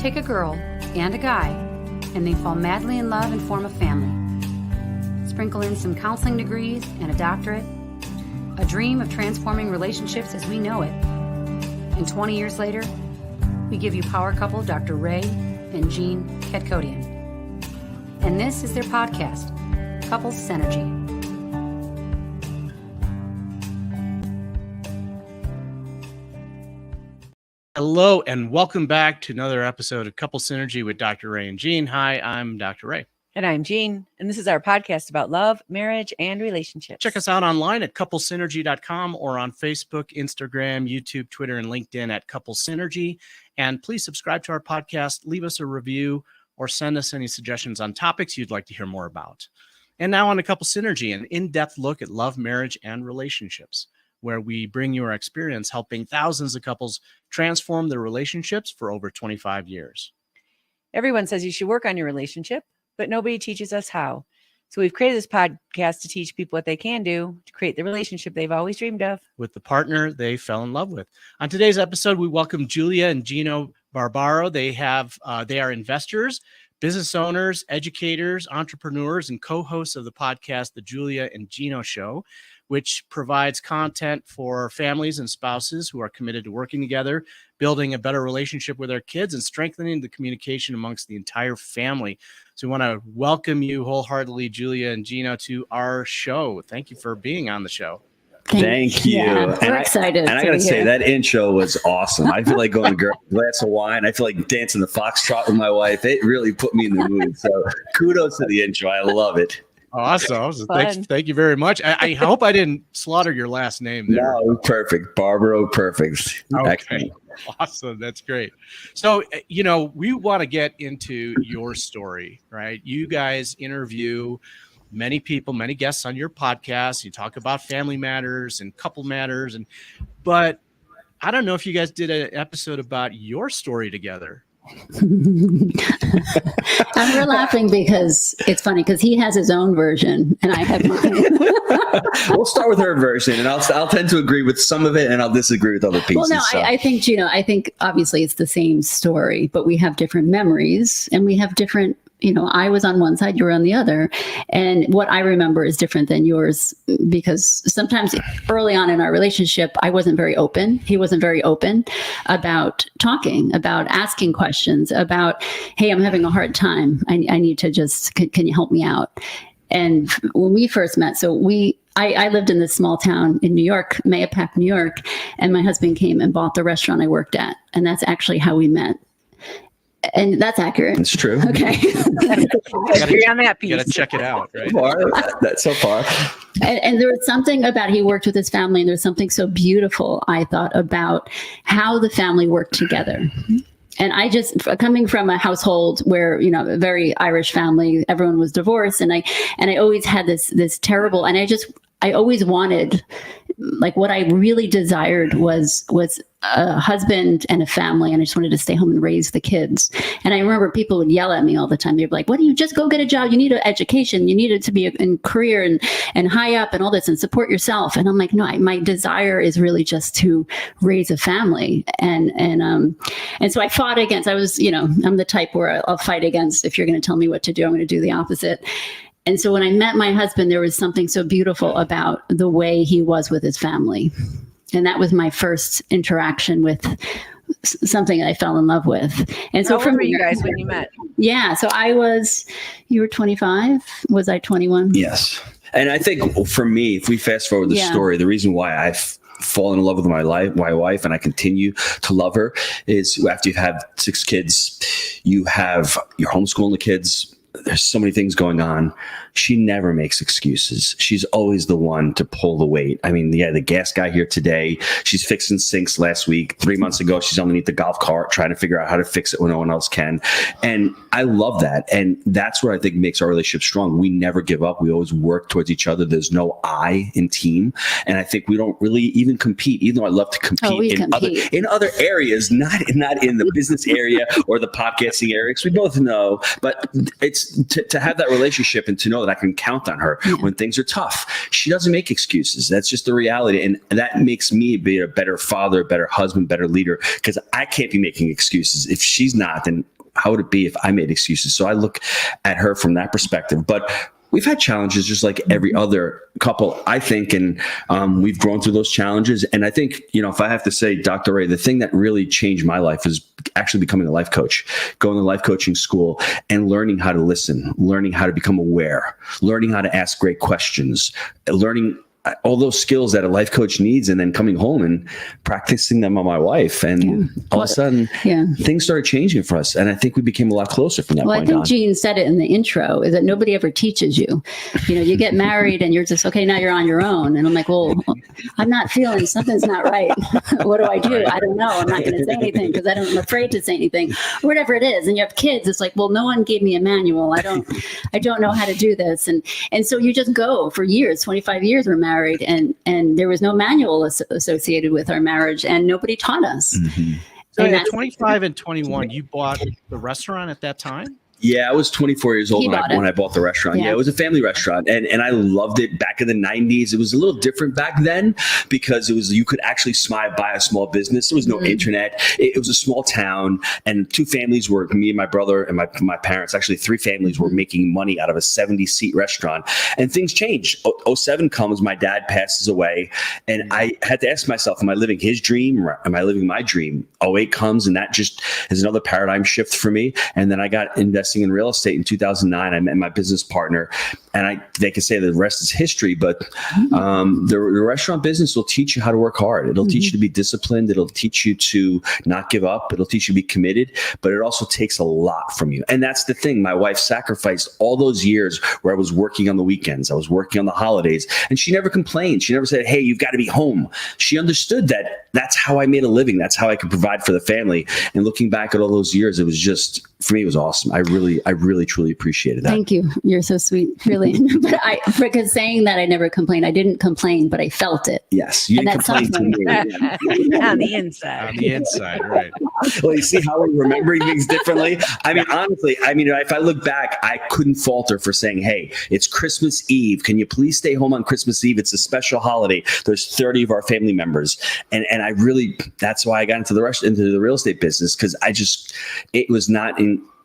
Take a girl and a guy, and they fall madly in love and form a family. Sprinkle in some counseling degrees and a doctorate, a dream of transforming relationships as we know it. And 20 years later, we give you power couple Dr. Ray and Gene Ketkodian. And this is their podcast, Couples Synergy. Hello, and welcome back to another episode of Couple Synergy with Dr. Ray and Gene. Hi, I'm Dr. Ray. And I'm Gene, and this is our podcast about love, marriage, and relationships. Check us out online at couplesynergy.com or on Facebook, Instagram, YouTube, Twitter, and LinkedIn at Couple Synergy. And please subscribe to our podcast, leave us a review, or send us any suggestions on topics you'd like to hear more about. And now on to Couple Synergy, an in-depth look at love, marriage, and relationships, where we bring you our experience helping thousands of couples transform their relationships for over 25 years. Everyone says you should work on your relationship, but nobody teaches us how. So we've created this podcast to teach people what they can do to create the relationship they've always dreamed of with the partner they fell in love with. On today's episode, we welcome Julia and Gino Barbaro. They are investors, business owners, educators, entrepreneurs, and co-hosts of the podcast, The Julia and Gino Show, which provides content for families and spouses who are committed to working together, building a better relationship with their kids, and strengthening the communication amongst the entire family. So we want to welcome you wholeheartedly, Julia and Gino, to our show. Thank you for being on the show. Thank you. Yeah, we're excited. And I got to say, that intro was awesome. I feel like going to a glass of wine. I feel like dancing the foxtrot with my wife. It really put me in the mood. So kudos to the intro. I love it. Awesome. Thank you very much. I hope I didn't slaughter your last name there. No, perfect. Barbaro, perfect. Okay. Excellent. Awesome. That's great. So, we want to get into your story, right? You guys interview many people, many guests on your podcast. You talk about family matters and couple matters, but I don't know if you guys did an episode about your story together. And we're laughing because it's funny because he has his own version and I have mine. We'll start with her version, and I'll tend to agree with some of it, and I'll disagree with other pieces. Well, no, so. I think, Gino, obviously it's the same story, but we have different memories and we have different, I was on one side, you were on the other. And what I remember is different than yours because sometimes early on in our relationship, I wasn't very open. He wasn't very open about talking, about asking questions, about, hey, I'm having a hard time. I need to can you help me out? And when we first met, I lived in this small town in New York, Mayapack, New York, and my husband came and bought the restaurant I worked at. And that's actually how we met. And that's accurate. It's true. Okay. Agree on that piece. You got to check it out, right? That's so far. And there was something about he worked with his family, and there's something so beautiful, I thought, about how the family worked together. And I just, coming from a household where, a very Irish family, everyone was divorced. And I always had this terrible, and I always wanted, like, what I really desired was a husband and a family. And I just wanted to stay home and raise the kids. And I remember people would yell at me all the time. They'd be like, why don't you just go get a job? You need an education. You need it to be in career and high up and all this and support yourself. And I'm like, no, my desire is really just to raise a family. And so I fought against, I'm the type where I'll fight against, if you're going to tell me what to do, I'm going to do the opposite. And so when I met my husband, there was something so beautiful about the way he was with his family. And that was my first interaction with something I fell in love with. And so How old were you guys when you met? Yeah. So you were 25. Was I 21? Yes. And I think for me, if we fast forward the story, the reason why I've fallen in love with my wife, and I continue to love her, is after you've had 6 kids, you're homeschooling the kids. There's so many things going on. She never makes excuses. She's always the one to pull the weight. I mean, the gas guy here today, she's fixing sinks last week. 3 months ago, she's underneath the golf cart trying to figure out how to fix it when no one else can. And I love that. And that's what I think makes our relationship strong. We never give up. We always work towards each other. There's no I in team. And I think we don't really even compete, even though I love to compete in other areas, not in the business area or the podcasting area, because we both know. But it's to have that relationship and to know that I can count on her when things are tough. She doesn't make excuses. That's just the reality. And that makes me be a better father, better husband, better leader, because I can't be making excuses. If she's not, then would it be if I made excuses? So I look at her from that perspective. But we've had challenges just like every other couple, I think, and we've grown through those challenges. And I think, if I have to say, Dr. Ray, the thing that really changed my life is actually becoming a life coach, going to life coaching school and learning how to listen, learning how to become aware, learning how to ask great questions, learning all those skills that a life coach needs, and then coming home and practicing them on my wife. And all of a sudden, things started changing for us. And I think we became a lot feeling from that point on. I think Gene said it in the intro, is that nobody ever teaches you. You get married and you're just, okay, now you're on your own. And I'm like, well, I'm not feeling, something's not right. What do I do? I don't know. I'm not going to say anything because I'm afraid to say anything, or whatever it is. And you have kids. It's like, well, no one gave me a manual. I don't know how to do this. And so you just go for years, 25 years we're married, and there was no manual associated with our marriage, and nobody taught us. So at 25 and 21, you bought the restaurant at that time? Yeah, I was 24 years old when I bought the restaurant. Yeah, it was a family restaurant, and I loved it back in the 90s. It was a little different back then because you could actually buy a small business. There was no internet. It was a small town, and two families were, me and my brother and my parents, actually three families were making money out of a 70-seat restaurant. And things changed. 07 comes, my dad passes away, and I had to ask myself, am I living his dream or am I living my dream? 08 comes, and that just is another paradigm shift for me. And then I got investing in real estate in 2009. I met my business partner, and they can say the rest is history, but the restaurant business will teach you how to work hard. It'll teach you to be disciplined. It'll teach you to not give up. It'll teach you to be committed, but it also takes a lot from you. And that's the thing. My wife sacrificed all those years where I was working on the weekends. I was working on the holidays, and she never complained. She never said, hey, you've got to be home. She understood that that's how I made a living. That's how I could provide for the family. And looking back at all those years, it was just, for me, it was awesome. I really, truly appreciated that. Thank you. You're so sweet, really. But because saying that I never complained, I didn't complain, but I felt it. Yes, you didn't complain to me. On the inside. On the inside, right. Well, you see how we're remembering things differently? I mean, honestly, if I look back, I couldn't falter for saying, hey, it's Christmas Eve. Can you please stay home on Christmas Eve? It's a special holiday. There's 30 of our family members. And I really, that's why I got into the real estate business, because it was not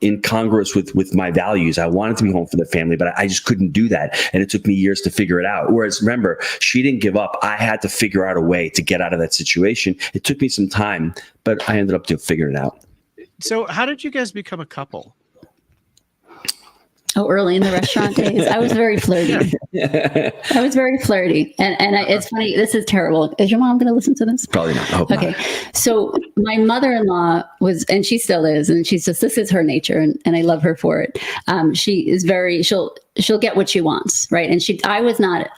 incongruous with my values. I wanted to be home for the family, but I just couldn't do that. And it took me years to figure it out. Whereas remember, she didn't give up. I had to figure out a way to get out of that situation. It took me some time, but I ended up figuring it out. So how did you guys become a couple? Oh, early in the restaurant days, I was very flirty. I was very flirty. And it's funny, this is terrible. Is your mom going to listen to this? Probably not. I hope okay. Not. So my mother-in-law was, and she still is, and she's just, this is her nature, and I love her for it. She is very, she'll get what she wants, right? And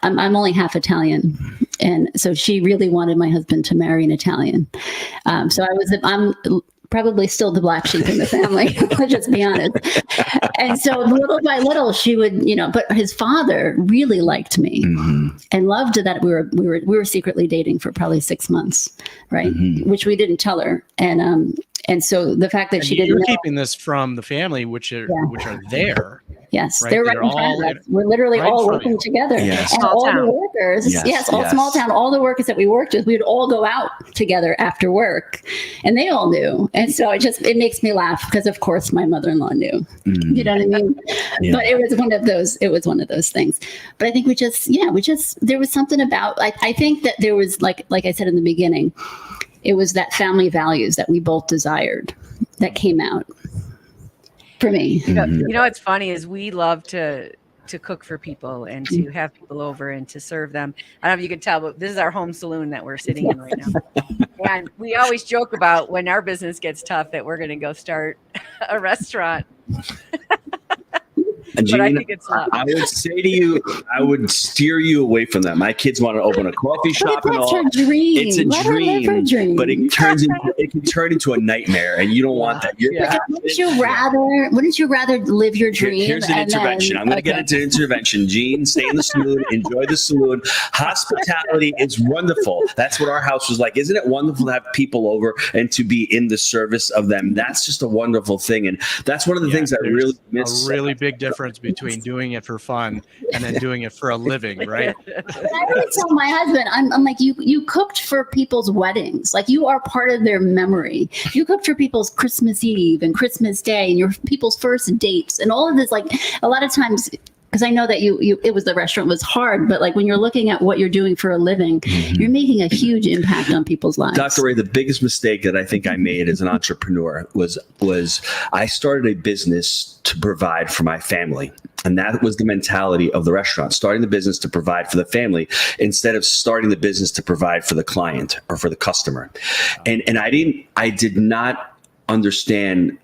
I'm only half Italian. And so she really wanted my husband to marry an Italian. So I'm probably still the black sheep in the family. Let's just be honest. And so little by little, she would, but his father really liked me and loved that we were secretly dating for probably 6 months, right? Which we didn't tell her. And so the fact that she didn't know, keeping this from the family, which are there. Yes, right? They're right in front of us. We're literally all working together. Yes. And Small all town. the workers, small town, all the workers that we worked with, we would all go out together after work, and they all knew. And so it makes me laugh because, of course, my mother-in-law knew. You know what I mean? Yeah. But it was one of those things. But I think there was something about, I think that there was, like I said in the beginning, it was that family values that we both desired that came out. For me. You know what's funny is we love to cook for people and to have people over and to serve them. I don't know if you can tell, but this is our home saloon that we're sitting in right now. And we always joke about when our business gets tough that we're going to go start a restaurant. And but Gina, I think it's love. I would say to you, I would steer you away from that. My kids want to open a coffee shop and all. Her dream. It's a Let dream, her live her dream. but it can turn into a nightmare, and you don't want that. Wouldn't you rather live your dream? Here's an intervention. I'm going to get into intervention. Gene, stay in the saloon, enjoy the saloon. Hospitality is wonderful. That's what our house was like. Isn't it wonderful to have people over and to be in the service of them? That's just a wonderful thing, and that's one of the things I really miss. A really big difference difference between doing it for fun and then doing it for a living, right? But I always tell my husband, I'm like, you cooked for people's weddings. Like, you are part of their memory. You cooked for people's Christmas Eve and Christmas Day and your people's first dates and all of this. Like, a lot of times, because I know that the restaurant was hard, but like when you're looking at what you're doing for a living, you're making a huge impact on people's lives. Dr. Ray, the biggest mistake that I think I made as an entrepreneur was I started a business to provide for my family. And that was the mentality of the restaurant, starting the business to provide for the family instead of starting the business to provide for the client or for the customer. And I did not understand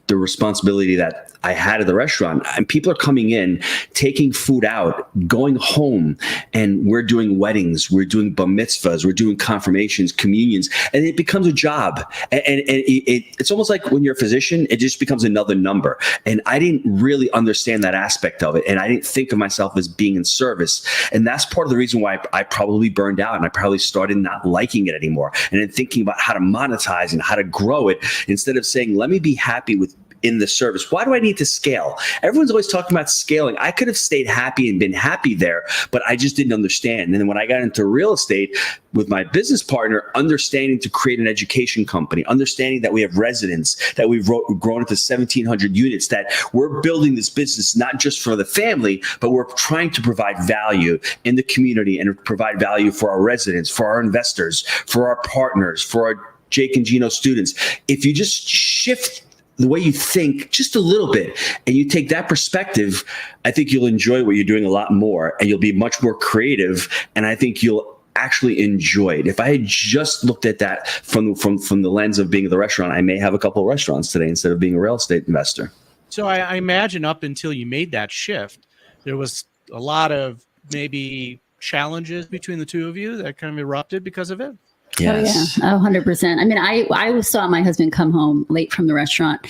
the responsibility that I had at the restaurant. And people are coming in, taking food out, going home, and we're doing weddings, we're doing bar mitzvahs, we're doing confirmations, communions, and it becomes a job. And it's almost like when you're a physician, it just becomes another number. And I didn't really understand that aspect of it. And I didn't think of myself as being in service. And that's part of the reason why I probably burned out and I probably started not liking it anymore. And then thinking about how to monetize and how to grow it instead of saying, let me be happy in the service. Why do I need to scale? Everyone's always talking about scaling. I could have stayed happy and been happy there, but I just didn't understand. And then when I got into real estate with my business partner, understanding to create an education company, understanding that we have residents, that we've grown into 1,700 units, that we're building this business not just for the family, but we're trying to provide value in the community and provide value for our residents, for our investors, for our partners, for our Jake and Gino students. If you just shift the way you think just a little bit and you take that perspective, I think you'll enjoy what you're doing a lot more and you'll be much more creative. And I think you'll actually enjoy it. If I had just looked at that from the lens of being at the restaurant, I may have a couple of restaurants today instead of being a real estate investor. So I imagine up until you made that shift, there was a lot of maybe challenges between the two of you that kind of erupted because of it. Yes. Oh, yeah. 100%. I mean, I saw my husband come home late from the restaurant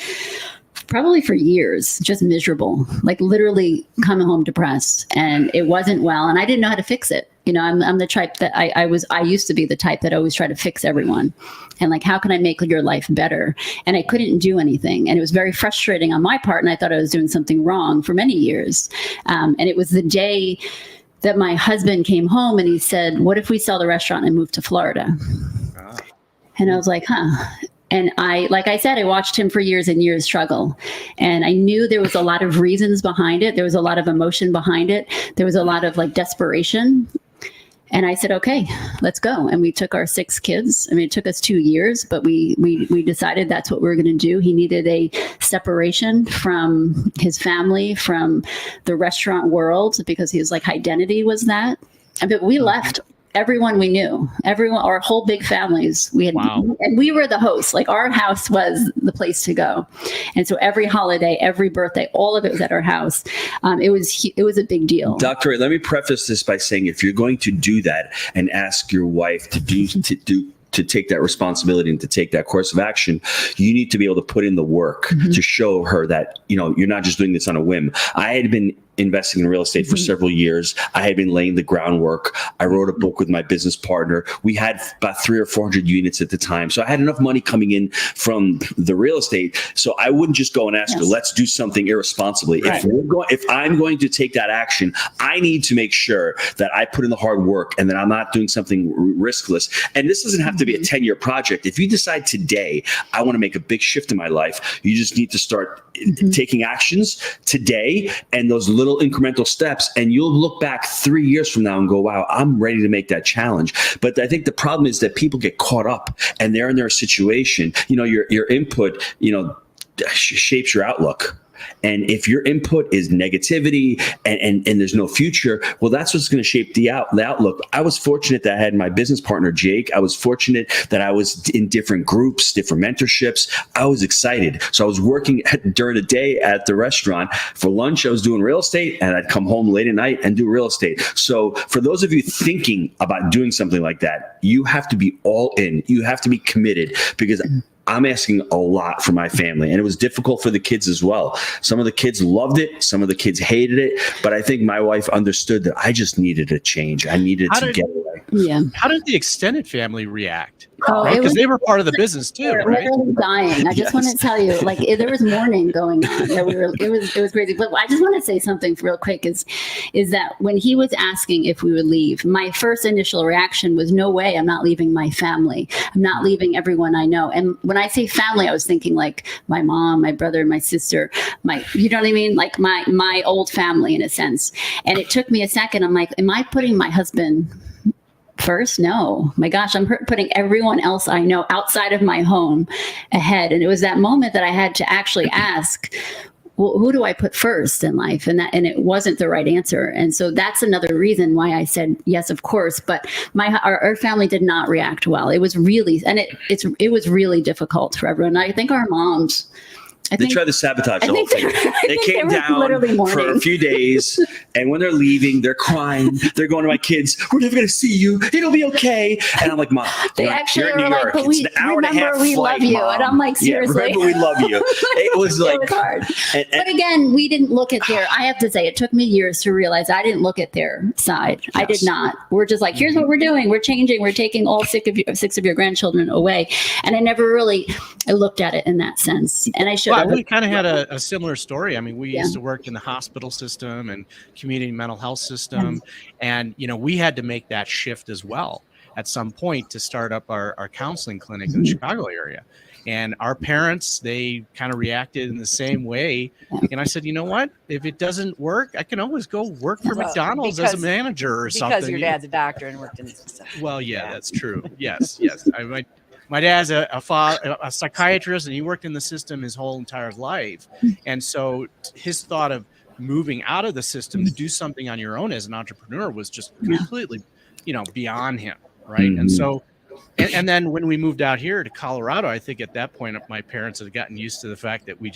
probably for years, just miserable, like literally coming home depressed, and it wasn't well. And I didn't know how to fix it. You know, I'm the type that I used to be the type that always try to fix everyone. And like, how can I make your life better? And I couldn't do anything. And it was very frustrating on my part. And I thought I was doing something wrong for many years. And it was the day that my husband came home and he said, what if we sell the restaurant and move to Florida? Wow. And I was like, And like I said, I watched him for years and years struggle. And I knew there was a lot of reasons behind it. There was a lot of emotion behind it. There was a lot of like desperation. And I said, okay, let's go. And we took our 6 kids. I mean, it took us 2 years, but we decided that's what we were going to do. He needed a separation from his family, from the restaurant world, because his like identity was that. But we left everyone we knew, our whole big families. We had, and we were the hosts. Like, our house was the place to go. And so every holiday, every birthday, all of it was at our house. It was a big deal. Dr. Ray, let me preface this by saying, if you're going to do that and ask your wife to take that responsibility and to take that course of action, you need to be able to put in the work to show her that, you know, you're not just doing this on a whim. I had been investing in real estate for several years. I had been laying the groundwork. I wrote a book with my business partner. We had about 300 or 400 units at the time. So I had enough money coming in from the real estate. So I wouldn't just go and ask her, let's do something irresponsibly. Right. If I'm going to take that action, I need to make sure that I put in the hard work and that I'm not doing something riskless. And this doesn't have to be a 10-year project. If you decide today, I want to make a big shift in my life, you just need to start taking actions today and those little incremental steps, and you'll look back 3 years from now and go, wow, I'm ready to make that challenge. But I think the problem is that people get caught up and they're in their situation. You know, your input, you know, shapes your outlook. And if your input is negativity and there's no future, well, that's what's going to shape the outlook. I was fortunate that I had my business partner, Jake. I was fortunate that I was in different groups, different mentorships. I was excited. So I was working during the day at the restaurant. For lunch, I was doing real estate, and I'd come home late at night and do real estate. So for those of you thinking about doing something like that, you have to be all in. You have to be committed, because I'm asking a lot for my family, and it was difficult for the kids as well. Some of the kids loved it. Some of the kids hated it. But I think my wife understood that I just needed a change. I needed to get away. Yeah. How did the extended family react? right? Because they were part of the business too, We're right? literally dying. I just want to tell you, like, there was mourning going on. It was crazy. But I just want to say something real quick is that when he was asking if we would leave, my first initial reaction was, no way, I'm not leaving my family. I'm not leaving everyone I know. And when I say family, I was thinking like my mom, my brother, my sister, you know what I mean? Like my old family in a sense. And it took me a second. I'm like, am I putting my husband first? No, my gosh, I'm putting everyone else I know outside of my home ahead. And it was that moment that I had to actually ask, well, who do I put first in life? And it wasn't the right answer. And so that's another reason why I said yes, of course. But our family did not react well. It was really, and it was really difficult for everyone. I think our moms, They tried to sabotage the whole thing. They came down for a few days, and when they're leaving, they're crying. They're going to my kids, we're never going to see you. It'll be okay. And I'm like, Mom, they actually you're in New were York. like, It's an hour and a half we flight, love you. Mom. And I'm like, seriously. Yeah, remember we love you. It was like, it was hard. And but again, we didn't look at I have to say, it took me years to realize I didn't look at their side. Yes. I did not. We're just like, here's what we're doing. We're changing. We're taking all six of your grandchildren away. And I never really looked at it in that sense. And I should have. We kind of had a similar story. I mean, we used to work in the hospital system and community mental health system. And, we had to make that shift as well at some point to start up our counseling clinic in the Chicago area. And our parents, they kind of reacted in the same way. And I said, you know what? If it doesn't work, I can always go work for McDonald's as a manager or something. Because your dad's a doctor and worked in this stuff. Well, yeah, that's true. Yes. My dad's a psychiatrist, and he worked in the system his whole entire life. And so his thought of moving out of the system to do something on your own as an entrepreneur was just completely, beyond him. Right. Mm-hmm. And so, and then when we moved out here to Colorado, I think at that point, my parents had gotten used to the fact that we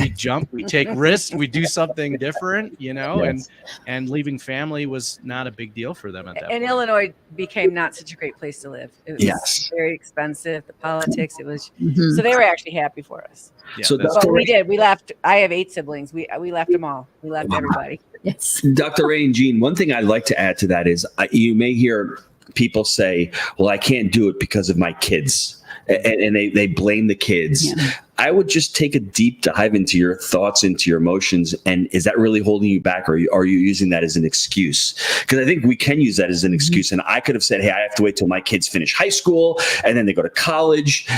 jump, we take risks, we do something different, and leaving family was not a big deal for them at that point. And Illinois became not such a great place to live. It was very expensive, the politics, it was, so they were actually happy for us. Yeah, so but we did, we left. I have 8 siblings. We left them all. We left everybody. Yes. Dr. Ray and Jean, one thing I'd like to add to that is you may hear people say, well, I can't do it because of my kids. And they blame the kids. Yeah. I would just take a deep dive into your thoughts, into your emotions. And is that really holding you back? Or are you using that as an excuse? Because I think we can use that as an excuse. And I could have said, hey, I have to wait till my kids finish high school and then they go to college.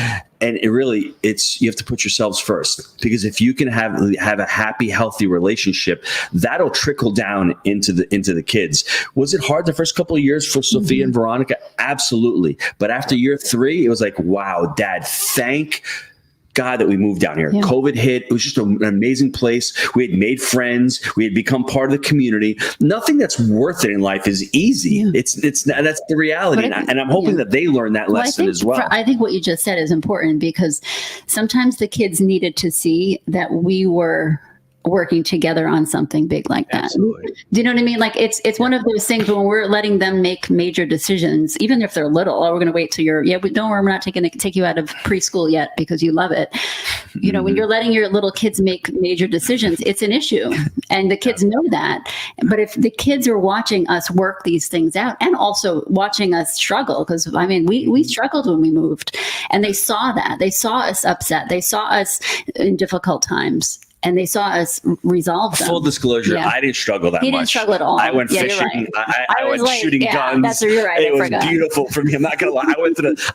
And you have to put yourselves first, because if you can have a happy, healthy relationship, that'll trickle down into the kids. Was it hard the first couple of years for Sophia and Veronica? Absolutely. But after year 3, it was like, wow, Dad, thank God that we moved down here. Yeah. COVID hit. It was just an amazing place. We had made friends. We had become part of the community. Nothing that's worth it in life is easy. Yeah. It's that's the reality. And I'm hoping that they learn that lesson as well. I think what you just said is important, because sometimes the kids needed to see that we were working together on something big like that. Absolutely. Do you know what I mean? Like it's one of those things when we're letting them make major decisions, even if they're little. Oh, we're going to wait till don't worry, we're not take you out of preschool yet because you love it. When you're letting your little kids make major decisions, it's an issue, and the kids know that. But if the kids are watching us work these things out, and also watching us struggle, because we struggled when we moved, and they saw that. They saw us upset. They saw us in difficult times. And they saw us resolve them. Full disclosure, I didn't struggle that much. He didn't struggle at all. I went fishing. Right. I went shooting guns. That's you're right. It was beautiful for me. I'm not gonna lie.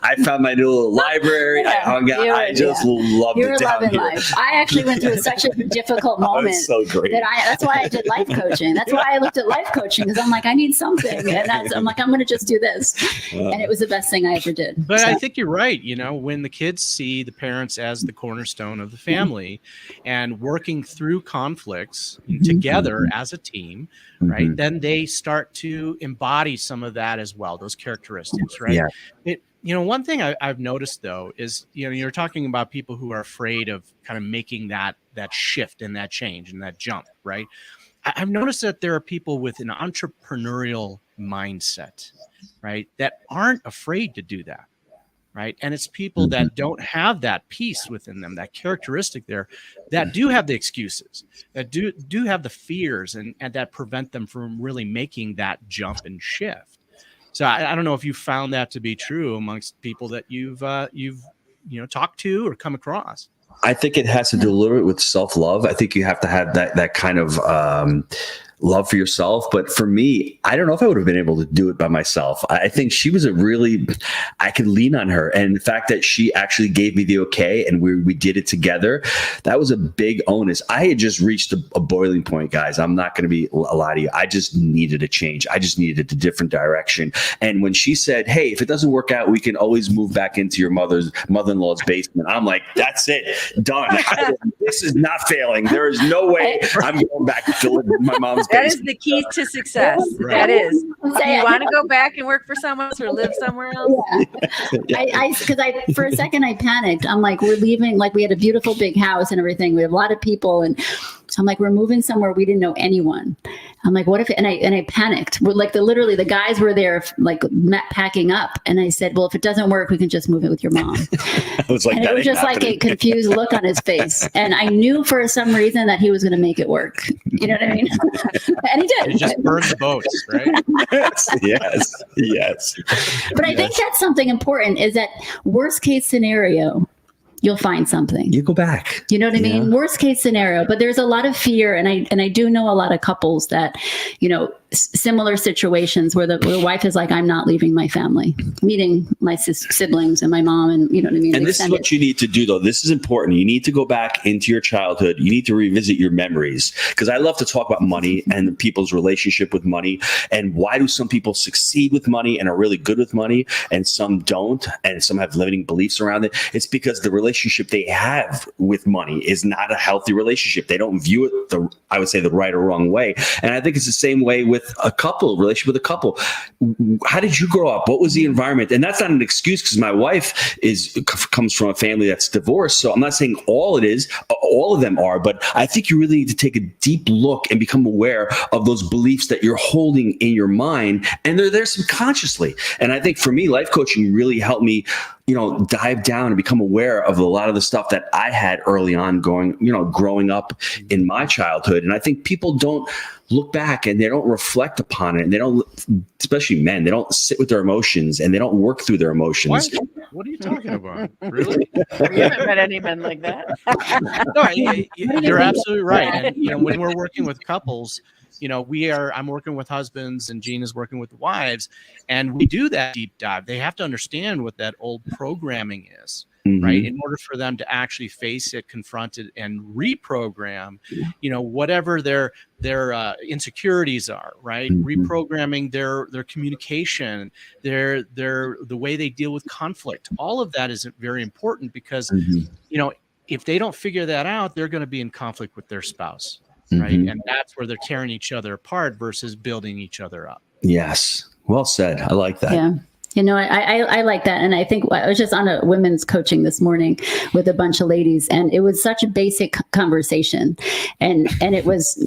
I found my new little library. I hung out. I just loved it down here. Life. I actually went through such a difficult moment. So great. That's why I did life coaching. That's why I looked at life coaching, because I'm like, I need something, and I'm like, I'm going to just do this, and it was the best thing I ever did. But I think you're right. When the kids see the parents as the cornerstone of the family, and working through conflicts together as a team, right? Then they start to embody some of that as well, those characteristics, right? Yeah. One thing I've noticed though is, you're talking about people who are afraid of kind of making that shift and that change and that jump, right? I've noticed that there are people with an entrepreneurial mindset, right, that aren't afraid to do that. Right. And it's people that don't have that piece within them, that characteristic there, that do have the excuses, that do have the fears and that prevent them from really making that jump and shift. So I don't know if you found that to be true amongst people that you've talked to or come across. I think it has to do a little bit with self-love. I think you have to have that kind of love for yourself. But for me, I don't know if I would have been able to do it by myself. I think she was I could lean on her. And the fact that she actually gave me the okay and we did it together, that was a big onus. I had just reached a boiling point, guys. I'm not going to lie to you. I just needed a change. I just needed a different direction. And when she said, hey, if it doesn't work out, we can always move back into your mother-in-law's basement. I'm like, that's it. Done. This is not failing. There is no way I'm going back to live in my mom's That basement. is the key to success. Right. That is. Do you want to go back and work for someone else or live somewhere else? Yeah. Because for a second I panicked. I'm like, we're leaving. Like we had a beautiful big house and everything. We have a lot of people, and so I'm like, we're moving somewhere we didn't know anyone. I'm like, what if? And I panicked. We're like literally the guys were there, like packing up, and I said, well, if it doesn't work, we can just move it with your mom. I was like, And it was just like a confused look on his face, and I knew for some reason that he was going to make it work. You know what I mean? And he did. It just burned the boats, right? yes. But I think that's something important. Is that worst case scenario, you'll find something. You go back. You know what I mean? Worst case scenario, but there's a lot of fear, and I do know a lot of couples that, similar situations where the wife is like, I'm not leaving my family, meeting my siblings and my mom, and you know what I mean. And this is what you need to do, though. This is important. You need to go back into your childhood. You need to revisit your memories, because I love to talk about money and people's relationship with money, and why do some people succeed with money and are really good with money, and some don't, and some have limiting beliefs around it. It's because the relationship they have with money is not a healthy relationship. They don't view it the right or wrong way. And I think it's the same way with a relationship with a couple. How did you grow up? What was the environment? And that's not an excuse, because my wife comes from a family that's divorced. So I'm not saying all of them are, but I think you really need to take a deep look and become aware of those beliefs that you're holding in your mind. And they're there subconsciously. And I think for me, life coaching really helped me dive down and become aware of a lot of the stuff that I had early on growing up in my childhood. And I think people don't look back and they don't reflect upon it. And they don't, especially men, they don't sit with their emotions and they don't work through their emotions. What are you talking about? Really? You haven't met any men like that. No, you're absolutely right. And when we're working with couples, I'm working with husbands and Gina's working with wives, and we do that deep dive. They have to understand what that old programming is, right? In order for them to actually face it, confront it, and reprogram, whatever their insecurities are, right? Reprogramming their communication, the way they deal with conflict. All of that is very important, because, if they don't figure that out, they're going to be in conflict with their spouse. Right. And that's where they're tearing each other apart versus building each other up. Yes. Well said. I like that. Yeah. I like that. And I think I was just on a women's coaching this morning with a bunch of ladies, and it was such a basic conversation. And it was,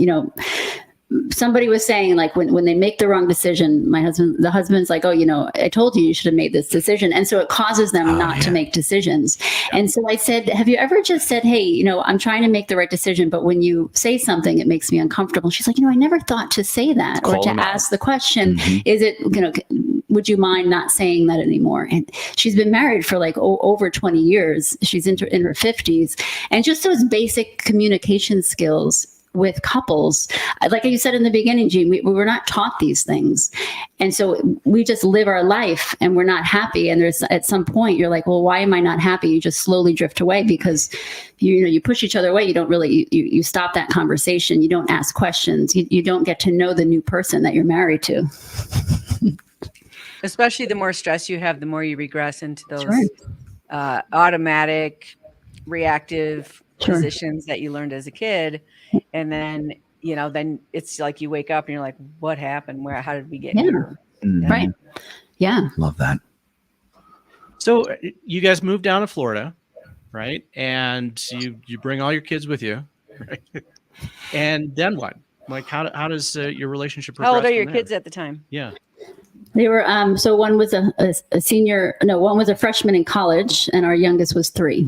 somebody was saying, like, when they make the wrong decision, the husband's like, oh, I told you should have made this decision. And so it causes them not to make decisions. Yeah. And so I said, have you ever just said, hey, I'm trying to make the right decision, but when you say something, it makes me uncomfortable. She's like, I never thought to say that or to ask the question, is it, would you mind not saying that anymore? And she's been married for like over 20 years. She's in her 50s. And just those basic communication skills with couples, like you said in the beginning, Gene, we were not taught these things. And so we just live our life and we're not happy. And there's at some point you're like, well, why am I not happy? You just slowly drift away because you push each other away. You don't really, you stop that conversation. You don't ask questions. You don't get to know the new person that you're married to. Especially the more stress you have, the more you regress into those automatic, reactive positions that you learned as a kid. And then, then it's like you wake up and you're like, what happened? How did we get here? Right. Yeah. Love that. So you guys moved down to Florida, right? And you bring all your kids with you, right? And then what? Like, how does your relationship progress? How old are your kids at the time? Yeah. They were, so one was a senior, one was a freshman in college, and our youngest was 3.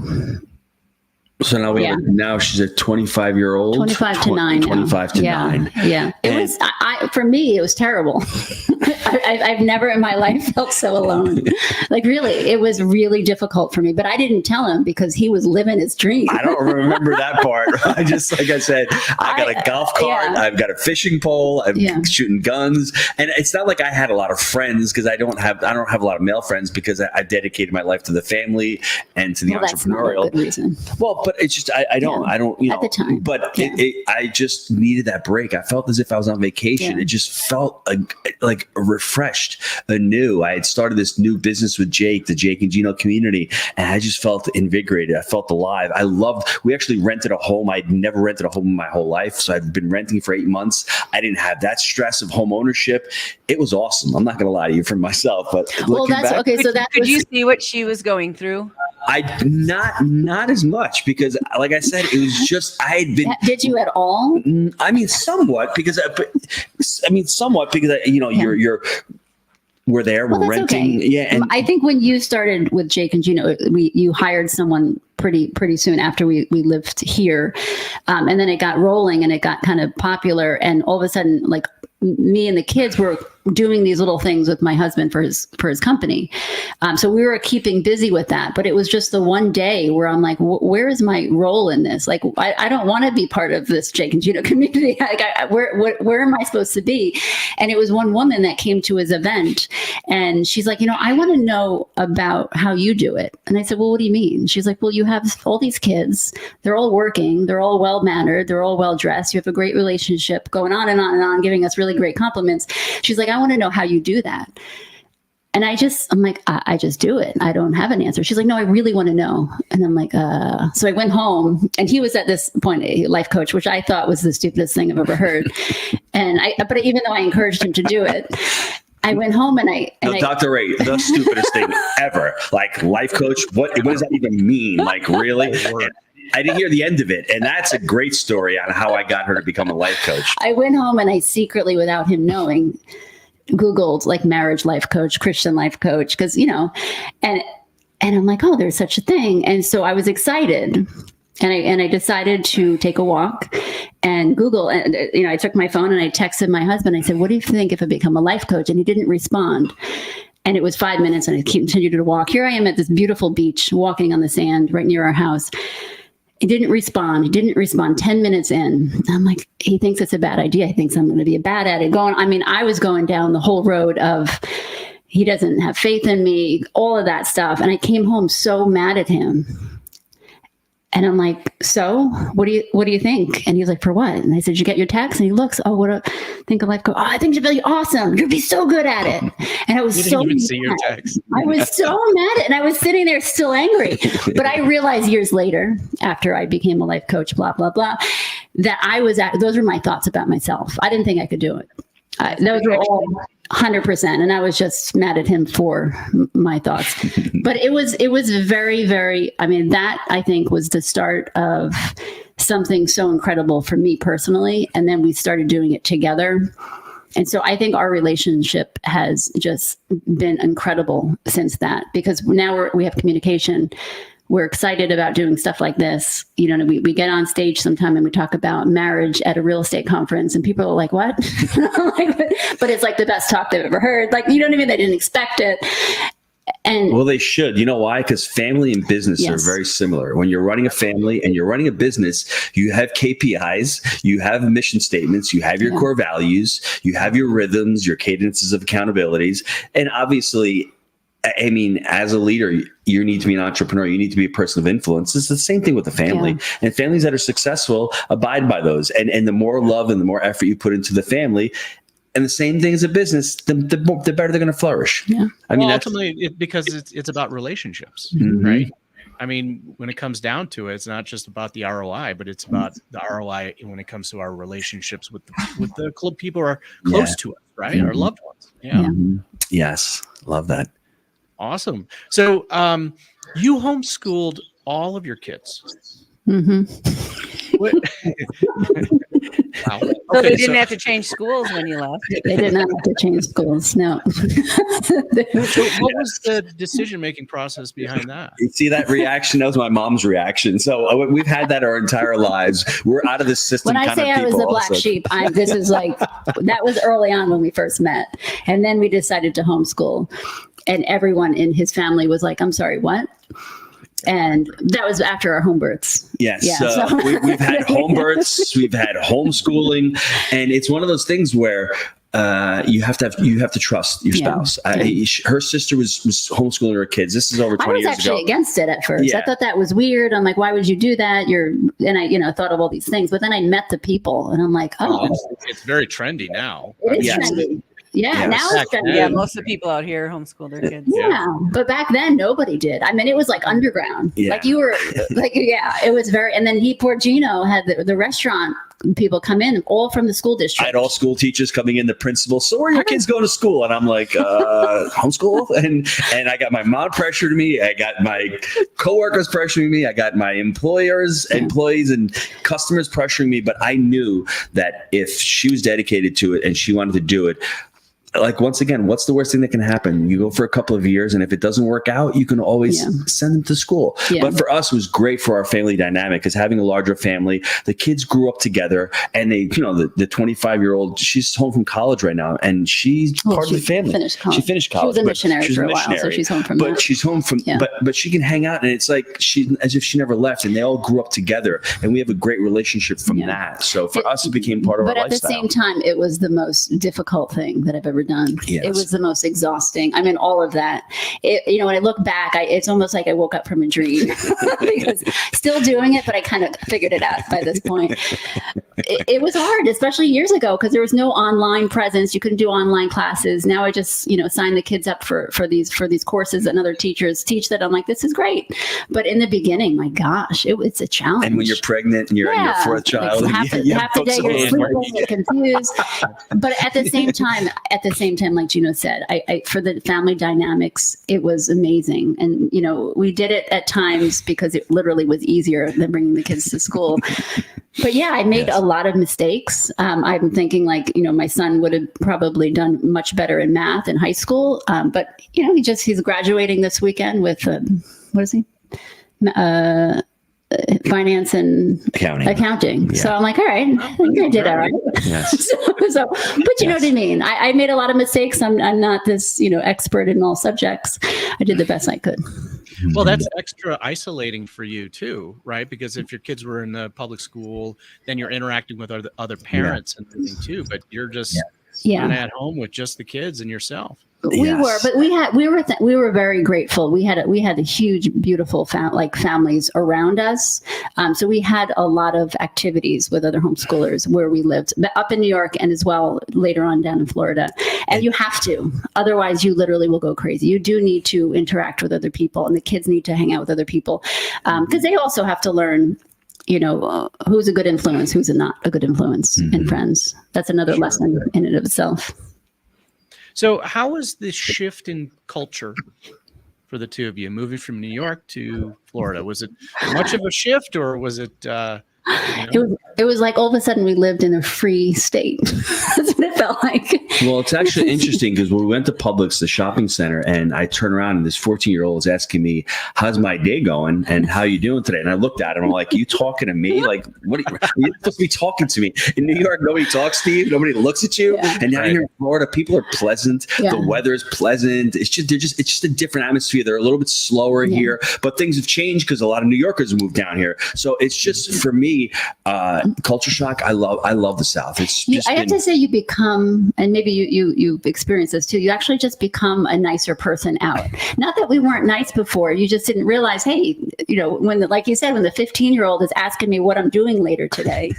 So now she's a 25-year-old. 25 to 9. 25 to 9. Yeah. It was, for me, it was terrible. I've never in my life felt so alone. Like, really, it was really difficult for me. But I didn't tell him because he was living his dream. I don't remember that part. I just, like I said, I got a golf cart. Yeah. I've got a fishing pole. I'm shooting guns. And it's not like I had a lot of friends, because I don't have a lot of male friends, because I dedicated my life to the family and to the entrepreneurial. That's not a good reason. Well, but it's just, I don't, you know, at the time. But I just needed that break. I felt as if I was on vacation. Yeah. It just felt like refreshed, anew. I had started this new business with Jake, the Jake and Gino community, and I just felt invigorated. I felt alive. We actually rented a home. I'd never rented a home in my whole life. So I've been renting for 8 months. I didn't have that stress of home ownership. It was awesome. I'm not going to lie to you for myself, but could you see what she was going through? Not as much, because like I said, it was just, I had been. Did you at all? I mean, somewhat, because you know, we're there, we're renting. Okay. Yeah. And I think when you started with Jake and Gino, you hired someone pretty soon after we lived here. And then it got rolling and it got kind of popular. And all of a sudden, like, me and the kids were doing these little things with my husband for his company. So we were keeping busy with that, but it was just the one day where I'm like, where is my role in this? Like, I don't want to be part of this Jake and Gino community. Like, where am I supposed to be? And it was one woman that came to his event, and she's like, you know, I want to know about how you do it. And I said, well, what do you mean? She's like, well, you have all these kids, they're all working, they're all well-mannered, they're all well-dressed, you have a great relationship, going on and on and on, giving us really great compliments. She's like, I want to know how you do that. And I'm like, I just do it. I don't have an answer. She's like, no, I really want to know. And I'm like, so I went home, and he was at this point a life coach, which I thought was the stupidest thing I've ever heard. But even though I encouraged him to do it, I went home and Dr. Ray, the stupidest thing ever. Like, life coach, what does that even mean? Like, really? I didn't hear the end of it. And that's a great story on how I got her to become a life coach. I went home and I secretly, without him knowing, Googled like marriage life coach, Christian life coach, because, you know, and I'm like, oh, there's such a thing. And so I was excited. And I decided to take a walk and Google, and, you know, I took my phone and I texted my husband. I said, what do you think if I become a life coach? And he didn't respond. And it was 5 minutes and I continued to walk. Here I am at this beautiful beach, walking on the sand right near our house. He didn't respond. He didn't respond 10 minutes in. I'm like, he thinks it's a bad idea. He thinks I'm going to be bad at it. I was going down the whole road of, he doesn't have faith in me, all of that stuff. And I came home so mad at him. And I'm like, so what do you think? And he's like, for what? And I said, did you get your text? And he looks, oh, what do I think of life coach? Oh, I think you'd be awesome. You'd be so good at it. And I was so didn't even mad. see your text. I was so mad, and I was sitting there still angry. But I realized years later, after I became a life coach, blah, blah, blah, that those were my thoughts about myself. I didn't think I could do it. Those were all 100%. And I was just mad at him for my thoughts. But it was very, very, that I think was the start of something so incredible for me personally. And then we started doing it together. And so I think our relationship has just been incredible since that, because now we have communication. We're excited about doing stuff like this. You know, we get on stage sometime and we talk about marriage at a real estate conference, and people are like, what? But it's like the best talk they've ever heard. Like, you know what I mean? They didn't expect it. And well, they should. You know why? Because family and business are very similar. When you're running a family and you're running a business, you have KPIs, you have mission statements, you have your core values, you have your rhythms, your cadences of accountabilities. And obviously, as a leader, you need to be an entrepreneur. You need to be a person of influence. It's the same thing with the family. Yeah. And families that are successful abide by those. And the more love and the more effort you put into the family, and the same thing as a business, the better they're going to flourish. Yeah. Ultimately, because it's about relationships, right? When it comes down to it, it's not just about the ROI, but it's about the ROI when it comes to our relationships with the people who are close to us, right? Our loved ones. Yeah. Mm-hmm. Yes. Love that. Awesome. So you homeschooled all of your kids. Mm-hmm. Wow. So Okay, they didn't have to change schools when you left. They did not have to change schools. No. so what was the decision-making process behind that? You see that reaction? That was my mom's reaction. So we've had that our entire lives. We're out of the system. When I say I was the black sheep, this is like, that was early on when we first met. And then we decided to homeschool. And everyone in his family was like, I'm sorry, what? And that was after our home births. Yes. Yeah, we've had home births, we've had homeschooling. And it's one of those things where you have to trust your spouse. Her sister was homeschooling her kids. This is over 20 years ago. I was actually against it at first. Yeah. I thought that was weird. I'm like, why would you do that? And I thought of all these things, but then I met the people and I'm like, oh, it's very trendy now. it is Yes. trendy. Yeah, now it's trendy. Yeah, most of the people out here homeschool their kids. Yeah, but back then nobody did. I mean, it was like underground. Yeah. Like you were like, it was very. And then poor Gino had the restaurant people come in all from the school I district. had all school teachers coming in, the principal. So where are your kids going to school? And I'm like, homeschool. And I got my mom pressured me. I got my coworkers pressuring me. I got my employees and customers pressuring me. But I knew that if she was dedicated to it and she wanted to do it, like, once again, what's the worst thing that can happen? You go for a couple of years, and if it doesn't work out, you can always send them to school. Yeah. But for us, it was great for our family dynamic, because having a larger family, the kids grew up together, and they, the 25-year-old, she's home from college right now, and she's part of the family. She finished college. She was a missionary for a while, so she's home from But that. she's home from, but she can hang out, and it's like as if she never left, and they all grew up together, and we have a great relationship from that. So for us, it became part of our lifestyle. But at the same time, it was the most difficult thing that I've ever done. Yes. It was the most exhausting. I mean, all of that. When I look back, it's almost like I woke up from a dream because still doing it, but I kind of figured it out by this point. It was hard, especially years ago, because there was no online presence. You couldn't do online classes. Now I just, sign the kids up for these courses and other teachers teach that. I'm like, this is great. But in the beginning, my gosh, it's a challenge. And when you're pregnant and you're in your fourth child, half the day you're sleeping, you're confused. But at the same time, like Gino said, I for the family dynamics, it was amazing. And, we did it at times because it literally was easier than bringing the kids to school. But yeah, I made a lot of mistakes. I'm thinking my son would have probably done much better in math in high school. But, he's graduating this weekend with, what is he? Finance and accounting. Yeah. So I'm like, all right, I think I did all right. Yes. But you know what I mean? I made a lot of mistakes. I'm not this, expert in all subjects. I did the best I could. Well, that's extra isolating for you too, right? Because if your kids were in the public school, then you're interacting with other parents and everything too. But you're just at home with just the kids and yourself. We were, but we were very grateful. We had a huge, beautiful families around us. So we had a lot of activities with other homeschoolers where we lived, up in New York and as well later on down in Florida. And you have to, otherwise you literally will go crazy. You do need to interact with other people, and the kids need to hang out with other people because they also have to learn. Who's a good influence, who's not a good influence, and friends. That's another lesson in and of itself. So how was the shift in culture for the two of you, moving from New York to Florida? Was it much of a shift, or was it? It was like all of a sudden we lived in a free state. That's what it felt like. Well, it's actually interesting because when we went to Publix, the shopping center, and I turn around and this 14-year-old is asking me, "How's my day going? And how you doing today?" And I looked at him. I'm like, "You talking to me? Like, what? You're supposed to be talking to me." In New York, nobody talks, Steve. Nobody looks at you. Yeah. And now here in Florida, people are pleasant. Yeah. The weather is pleasant. It's just a different atmosphere. They're a little bit slower here, but things have changed because a lot of New Yorkers have moved down here. So it's just for me. Culture shock. I love the South. It's just I have to say you become, and maybe you've experienced this too. You actually just become a nicer person out. Not that we weren't nice before. You just didn't realize, hey, like you said, when the 15-year-old is asking me what I'm doing later today,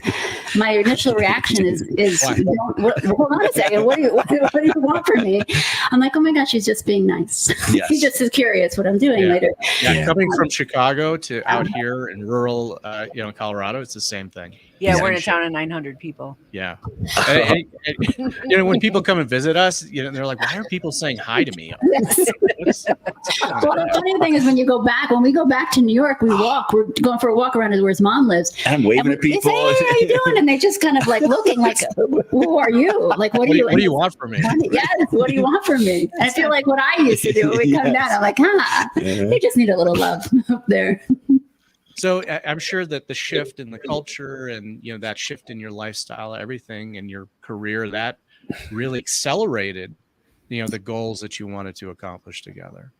my initial reaction is hold on a second. What do you want from me? I'm like, oh my gosh, she's just being nice. Yes. He just is curious what I'm doing later. Yeah. Coming from Chicago to out here in rural, Colorado, it's the same thing. Yeah, Same we're in a shit. town of 900 people. Yeah. When people come and visit us, they're like, why are people saying hi to me? What's going Well, on? the funny thing is when we go back to New York, we're going for a walk around to where his mom lives. And I'm waving at They people. say, hey, how you doing? And they just kind of like looking like, who are you? Like, what do you want from me? Yes, what do you want from me? And I feel like what I used to do when we come down, I'm like, they just need a little love up there. So I'm sure that the shift in the culture and, that shift in your lifestyle, everything in your career, that really accelerated, the goals that you wanted to accomplish together.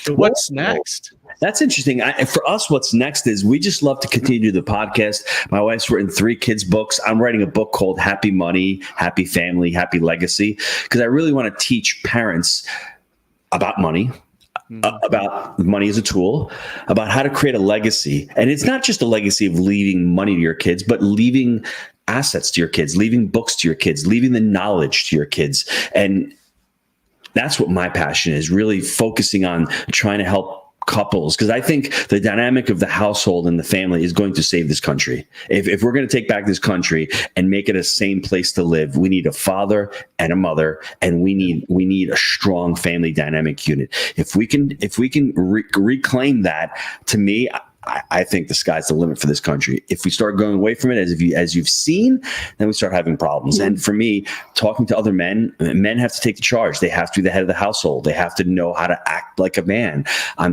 So what's next? That's interesting. For us, what's next is we just love to continue the podcast. My wife's written 3 kids' books. I'm writing a book called Happy Money, Happy Family, Happy Legacy, because I really want to teach parents about money, about money as a tool, about how to create a legacy. And it's not just a legacy of leaving money to your kids, but leaving assets to your kids, leaving books to your kids, leaving the knowledge to your kids. And that's what my passion is, really focusing on trying to help couples, because I think the dynamic of the household and the family is going to save this country. If we're going to take back this country and make it a sane place to live, we need a father and a mother, and we need a strong family dynamic unit. If we can reclaim that, to me, I think the sky's the limit for this country. If we start going away from it, as you've seen, then we start having problems. And for me, talking to other men have to take the charge. They have to be the head of the household. They have to know how to act like a man.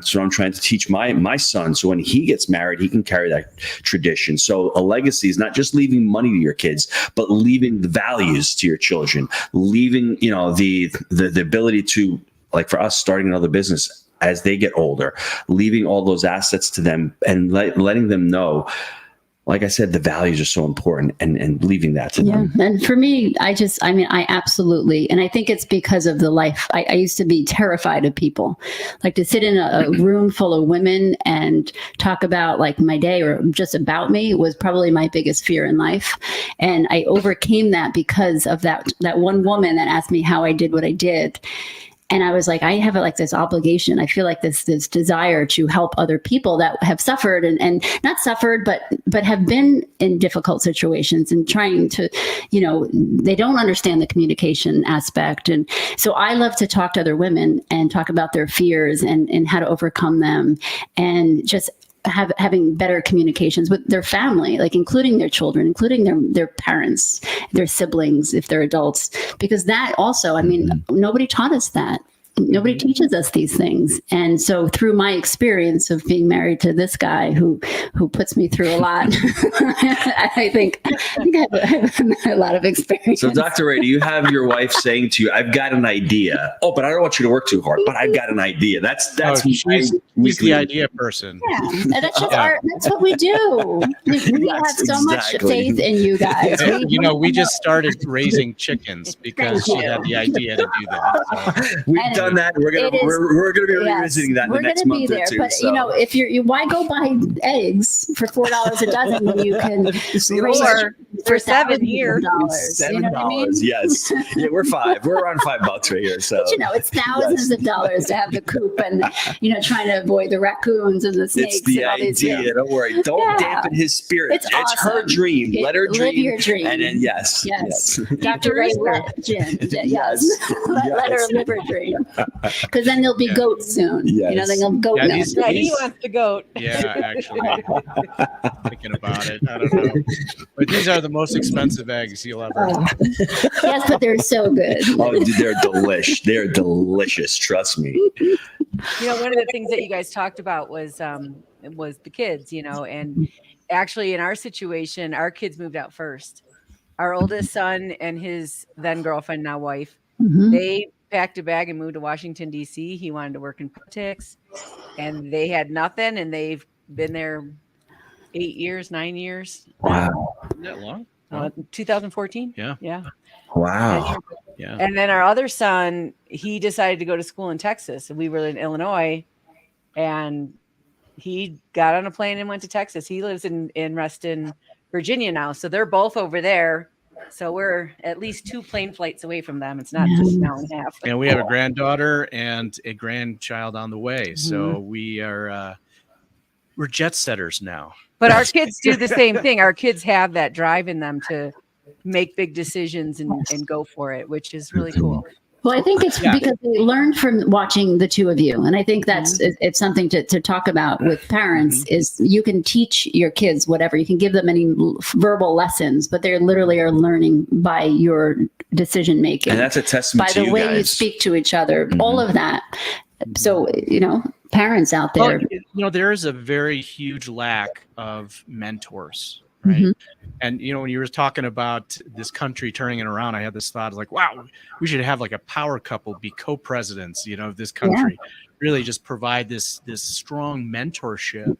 So I'm trying to teach my son, so when he gets married, he can carry that tradition. So a legacy is not just leaving money to your kids, but leaving the values to your children, leaving the ability to, like for us, starting another business as they get older, leaving all those assets to them and letting them know, like I said, the values are so important, and leaving that to them. And for me, I absolutely, and I think it's because of the life. I used to be terrified of people, like to sit in a room full of women and talk about like my day or just about me was probably my biggest fear in life. And I overcame that because of that one woman that asked me how I did what I did. And I was like, I have like this obligation. I feel like this desire to help other people that have suffered and not suffered, but have been in difficult situations and trying to, they don't understand the communication aspect. And so I love to talk to other women and talk about their fears and how to overcome them, and just having better communications with their family, like including their children, including their parents, their siblings, if they're adults, because that also, nobody taught us that. Nobody teaches us these things. And so through my experience of being married to this guy who puts me through a lot, I think I have a lot of experience. So Dr. Ray, do you have your wife saying to you, I've got an idea. Oh, but I don't want you to work too hard, but I've got an idea. That's she's the idea person. Yeah. And that's just that's what we do. We have so much faith in you guys. We just started raising chickens because she had the idea to do that. So. We've done that. We're gonna be revisiting that in the next month or two. But if you why go buy eggs for $4 a dozen when you can for 7 years. $7. Yes. Yeah, we're around $5 right here. So but it's thousands of dollars to have the coop and trying to avoid the raccoons and the snakes. It's the and all idea. These, Don't worry. Don't dampen his spirit. It's awesome. her dream. Let her dream. Live your dream. And then yes. Dr. Ray Jen. Yes. Let her live her dream. Because then there'll be goats soon. Yes. Then they'll goat milk. He wants the goat. Yeah, actually, thinking about it, I don't know. But these are the most expensive eggs you'll ever. Yes, but they're so good. Oh, dude, they're delish. They're delicious. Trust me. One of the things that you guys talked about was the kids. And actually, in our situation, our kids moved out first. Our oldest son and his then girlfriend, now wife, they packed a bag and moved to Washington, D.C. He wanted to work in politics, and they had nothing, and they've been there 8 years, 9 years. Wow. Isn't that long? 2014. Yeah. Wow. Yeah. And then our other son, he decided to go to school in Texas, and we were in Illinois, and he got on a plane and went to Texas. He lives in Reston, Virginia now, so they're both over there. So we're at least 2 plane flights away from them. It's not just an hour and a half. And we have a granddaughter and a grandchild on the way. So we're jet setters now. But our kids do the same thing. Our kids have that drive in them to make big decisions and go for it, which is really cool. Well, I think it's because they learned from watching the two of you. And I think that's it's something to talk about with parents is you can teach your kids whatever. You can give them any verbal lessons, but they literally are learning by your decision making. And that's a testament by to the you way guys. you speak to each other, all of that. So, parents out there. Well, there is a very huge lack of mentors, right? And, when you were talking about this country turning it around, I had this thought like, wow, we should have like a power couple be co-presidents, of this country, really just provide this strong mentorship,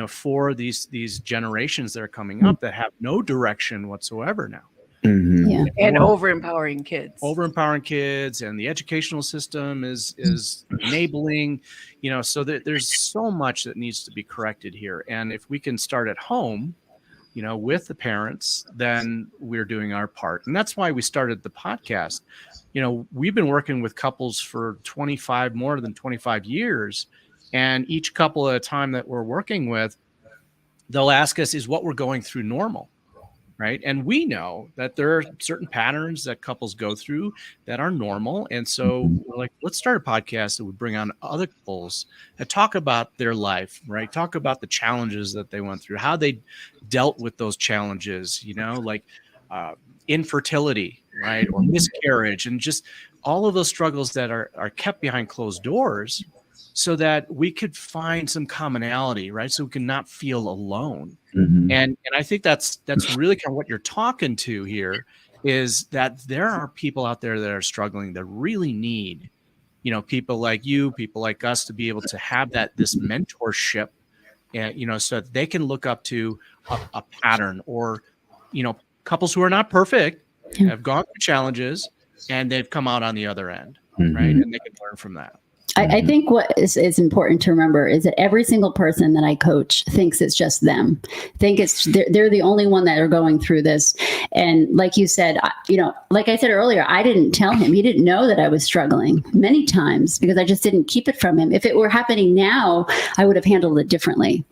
for these generations that are coming up that have no direction whatsoever now. And over-empowering kids. Over-empowering kids, and the educational system is enabling, so there's so much that needs to be corrected here. And if we can start at home, with the parents, then we're doing our part. And that's why we started the podcast. We've been working with couples for more than 25 years. And each couple at a time that we're working with, they'll ask us, is what we're going through normal? Right. And we know that there are certain patterns that couples go through that are normal. And so we're like, let's start a podcast that would bring on other couples and talk about their life, right? Talk about the challenges that they went through, how they dealt with those challenges, like infertility, right? Or miscarriage, and just all of those struggles that are kept behind closed doors so that we could find some commonality, right? So we can not feel alone. And I think that's really kind of what you're talking to here, is that there are people out there that are struggling that really need, people like you, people like us, to be able to have this mentorship, and so that they can look up to a pattern, or couples who are not perfect have gone through challenges and they've come out on the other end, right? And they can learn from that. I think what is important to remember is that every single person that I coach thinks it's just them. Think they're the only one that are going through this. And like you said, like I said earlier, I didn't tell him. He didn't know that I was struggling many times because I just didn't keep it from him. If it were happening now, I would have handled it differently.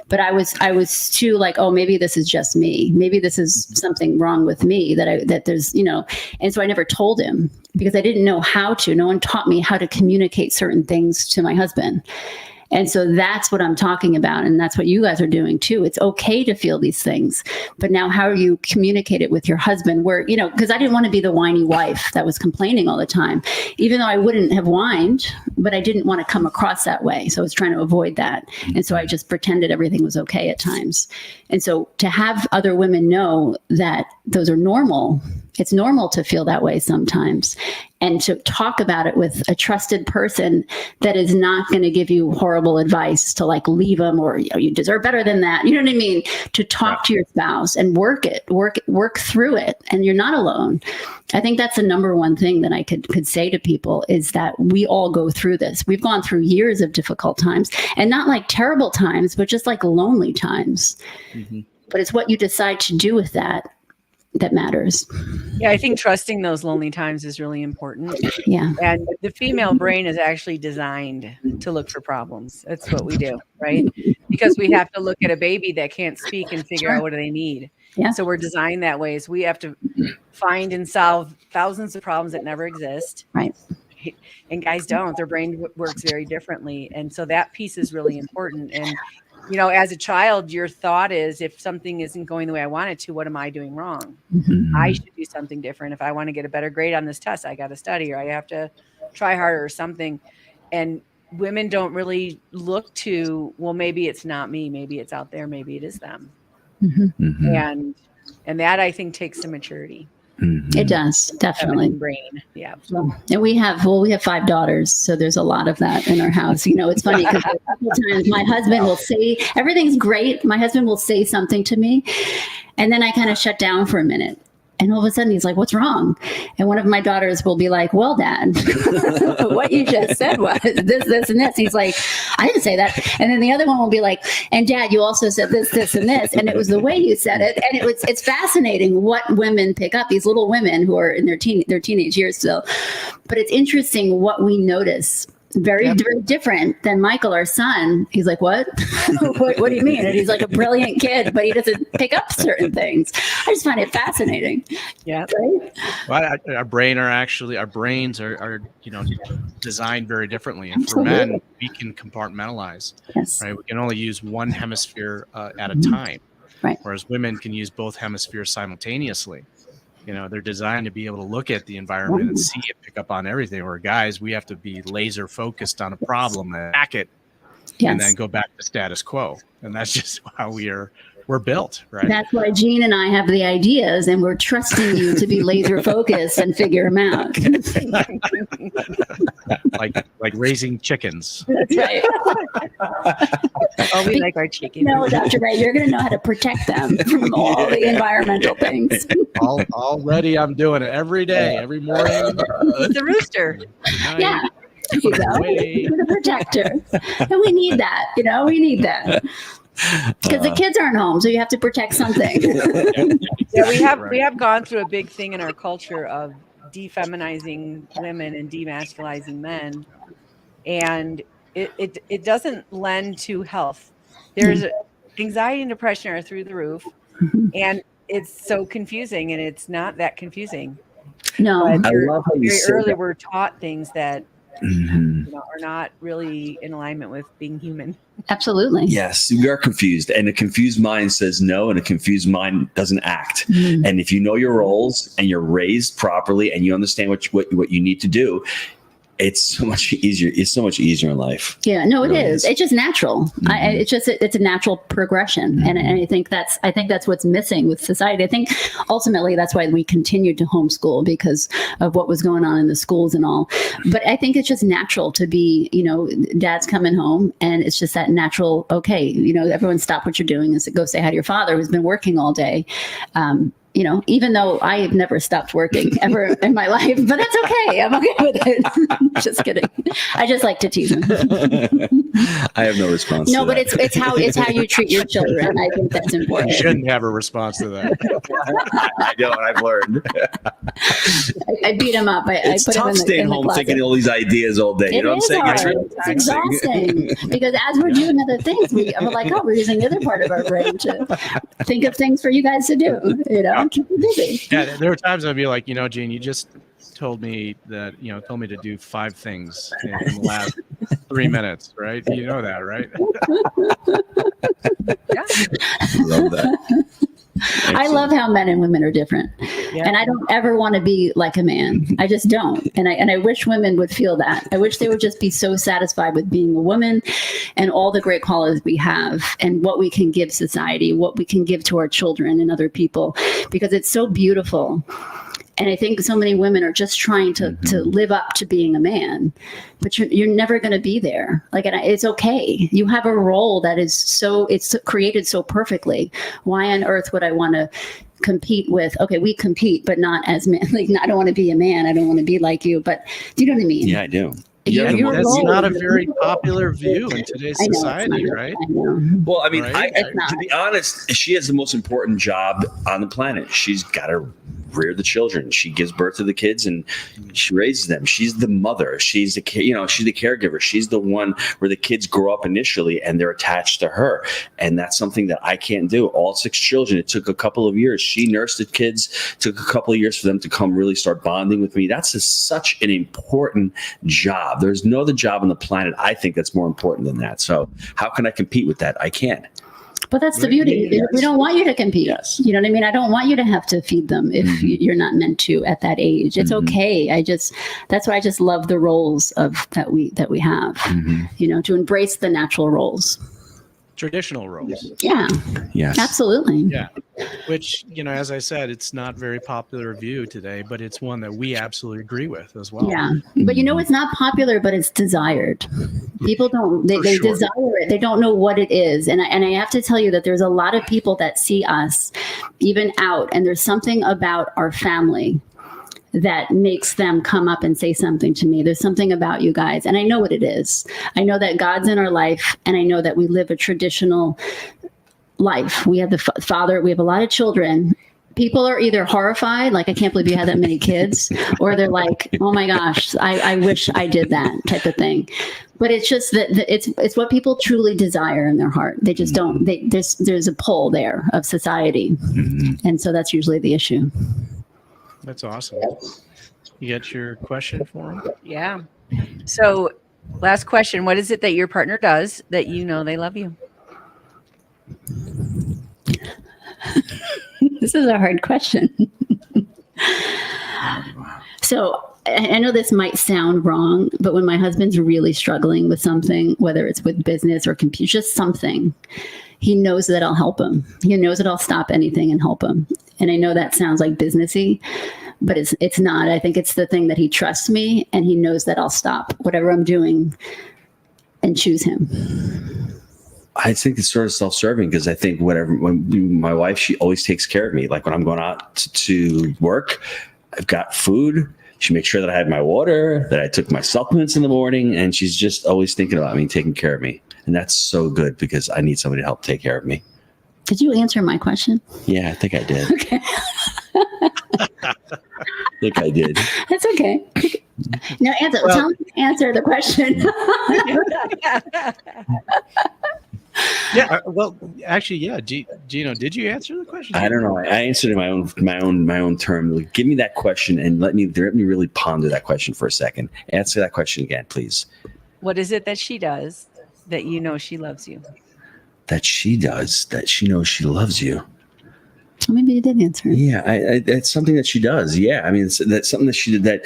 But I was too like, oh, maybe this is just me. Maybe this is something wrong with me that there's, and so I never told him because I didn't know how to. No one taught me how to communicate certain things to my husband. And so that's what I'm talking about. And that's what you guys are doing too. It's okay to feel these things, but now how you communicate it with your husband where, because I didn't want to be the whiny wife that was complaining all the time, even though I wouldn't have whined, but I didn't want to come across that way. So I was trying to avoid that. And so I just pretended everything was okay at times. And so to have other women know that those are normal, it's normal to feel that way sometimes. And to talk about it with a trusted person that is not going to give you horrible advice to like leave them or you deserve better than that. You know what I mean? To talk to your spouse and work through it. And you're not alone. I think that's the number one thing that I could say to people is that we all go through this. We've gone through years of difficult times, and not like terrible times, but just like lonely times. But it's what you decide to do with that matters. Yeah, I think trusting those lonely times is really important. Yeah. And the female brain is actually designed to look for problems. That's what we do, right? Because we have to look at a baby that can't speak and figure out what do they need. Yeah. So we're designed that way. So we have to find and solve thousands of problems that never exist. Right. And guys don't. Their brain works very differently. And so that piece is really important. And as a child, your thought is, if something isn't going the way I want it to, what am I doing wrong? I should do something different. If I want to get a better grade on this test, I got to study, or I have to try harder or something. And women don't really look to, well, maybe it's not me. Maybe it's out there. Maybe it is them. And that, I think, takes some maturity. It does, definitely. Brain. Yeah. And we have 5 daughters, so there's a lot of that in our house. It's funny because a couple of times my husband will say, everything's great. My husband will say something to me, and then I kind of shut down for a minute. And all of a sudden he's like, what's wrong? And one of my daughters will be like, well, Dad, what you just said was this, and this. He's like, I didn't say that. And then the other one will be like, and Dad, you also said this, and this. And it was the way you said it. And it's fascinating what women pick up, these little women who are in their teenage years still. But it's interesting what we notice very different than Michael, our son. He's like, what? What do you mean? And he's like a brilliant kid, but he doesn't pick up certain things. I just find it fascinating. Yeah. Right? Well, our brains are designed very differently. And for Absolutely. men, we can compartmentalize, Yes. right? We can only use one hemisphere at a time. Right. Whereas women can use both hemispheres simultaneously. They're designed to be able to look at the environment and see it, pick up on everything. Where guys, we have to be laser focused on a problem and attack it, and then go back to status quo. And that's just how we're built, right? That's why Gene and I have the ideas, and we're trusting you to be laser focused and figure them out. like raising chickens. That's right. Oh, we like our chicken. No, Dr. Ray, you're going to know how to protect them from all the environmental things. Already, I'm doing it every day, every morning. It's a rooster. Yeah. There you go. We're the protector. And we need that. We need that. Because the kids aren't home, so you have to protect something. Yeah, we have gone through a big thing in our culture of defeminizing women and demasculizing men, and it doesn't lend to health. There's anxiety and depression are through the roof, and it's so confusing, and it's not that confusing. No, But I love how you very said early that. we're taught things that are not really in alignment with being human. absolutely. Yes, we are confused, and a confused mind says no, and a confused mind doesn't act. And if you know your roles and you're raised properly, and you understand what you need to do, it's so much easier. It's so much easier in life. Yeah, no, it Really is. is. It's just natural. It's a natural progression, and I think that's what's missing with society. I think ultimately that's why we continued to homeschool, because of what was going on in the schools and all. But I think it's just natural to be, dad's coming home, and it's just that natural. Okay, everyone stop what you're doing and go say hi to your father who's been working all day. Even though I have never stopped working ever in my life, but that's okay. I'm okay with it. Just kidding. I just like to tease him. I have no response. No, to but that. it's how you treat your children. I think that's You important. shouldn't have a response to that. I know what I've learned. I beat him up. I It's put him tough in the, staying in the home closet. thinking all these ideas all day. You It know what I'm is saying? hard. It's exhausting because as we're doing other things, we're like, we're using the other part of our brain to think of things for you guys to do. Keep you busy. Yeah, there were times I'd be like, Gene, you just told me to do 5 things in the last 3 minutes, right? You know that, right? Love that. I love how men and women are different. Yeah. And I don't ever want to be like a man. I just don't. And I wish women would feel that. I wish they would just be so satisfied with being a woman and all the great qualities we have and what we can give society, what we can give to our children and other people, because it's so beautiful. And I think so many women are just trying to live up to being a man, but you're never going to be there. And it's okay. You have a role that is it's created so perfectly. Why on earth would I want to compete with? Okay, we compete, but not as men. I don't want to be a man. I don't want to be like you. But do you know what I mean? Yeah, I do. That's not a very popular view in today's society, right? I know. Well, I mean, Right? to be honest, she has the most important job on the planet. She's got to rear the children. She gives birth to the kids and she raises them. She's the mother. She's the she's the caregiver. She's the one where the kids grow up initially and they're attached to her. And that's something that I can't do. All 6 children, it took a couple of years. She nursed the kids. It took a couple of years for them to come really start bonding with me. That's such an important job. There's no other job on the planet, I think, that's more important than that. So how can I compete with that? I can't. But that's the beauty. Yes. We don't want you to compete. Yes. You know what I mean? I don't want you to have to feed them if you're not meant to at that age. It's okay. That's why I just love the roles that we have, to embrace the natural roles. Traditional roles. Yeah, Yes. absolutely. Yeah. Which, as I said, it's not very popular view today, but it's one that we absolutely agree with as well. Yeah. But it's not popular, but it's desired. People they For sure. desire it. They don't know what it is. And I have to tell you that there's a lot of people that see us even out, and there's something about our family that makes them come up and say something to me. There's something about you guys. And I know what it is. I know that God's in our life, and I know that we live a traditional life. We have the father, we have a lot of children, people are either horrified, like, I can't believe you had that many kids, or they're like, oh my gosh, I wish I did that type of thing. But it's just that it's what people truly desire in their heart. They just don't, there's a pull there of society. And so that's usually the issue. That's awesome. You got your question for him? Yeah. So last question. What is it that your partner does that you know they love you? This is a hard question. So I know this might sound wrong, but when my husband's really struggling with something, whether it's with business or computer, just something, he knows that I'll help him. He knows that I'll stop anything and help him. And I know that sounds like businessy, but it's not. I think it's the thing that he trusts me, and he knows that I'll stop whatever I'm doing and choose him. I think it's sort of self-serving, because I think when my wife, she always takes care of me. Like when I'm going out to work, I've got food. She makes sure that I had my water, that I took my supplements in the morning, and she's just always thinking about me, taking care of me. And that's so good, because I need somebody to help take care of me. Did you answer my question? Yeah, I think I did. Okay. I think I did. That's okay. No, tell me to answer the question. Yeah. Well, actually, yeah. Gino, did you answer the question? I don't know. I answered in my own term. Like, give me that question and let me really ponder that question for a second. Answer that question again, please. What is it that she does that you know she loves you? That she does, that she knows she loves you. Maybe you did answer. Yeah, that's something that she does. Yeah, I mean, that's something that she did.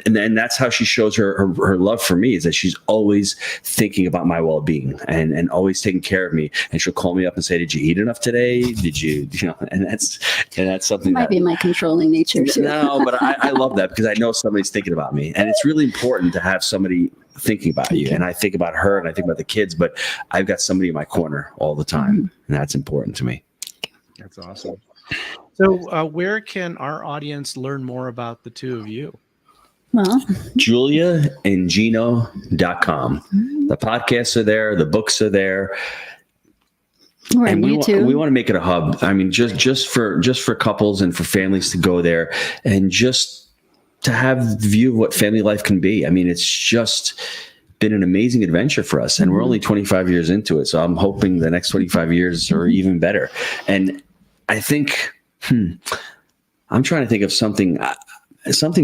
And that's how she shows her love for me, is that she's always thinking about my well-being and always taking care of me. And she'll call me up and say, "Did you eat enough today? Did you know?" And that's something might be my controlling nature too. No, but I love that, because I know somebody's thinking about me, and it's really important to have somebody thinking about you. And I think about her, and I think about the kids, but I've got somebody in my corner all the time, and that's important to me. That's awesome. So where can our audience learn more about the two of you? Well, JuliaandGino.com. The podcasts are there. The books are there. We're and on YouTube. We want to make it a hub. I mean, just for couples and for families to go there and just to have the view of what family life can be. I mean, it's just been an amazing adventure for us, and we're only 25 years into it. So I'm hoping the next 25 years are even better. And I think, I'm trying to think of something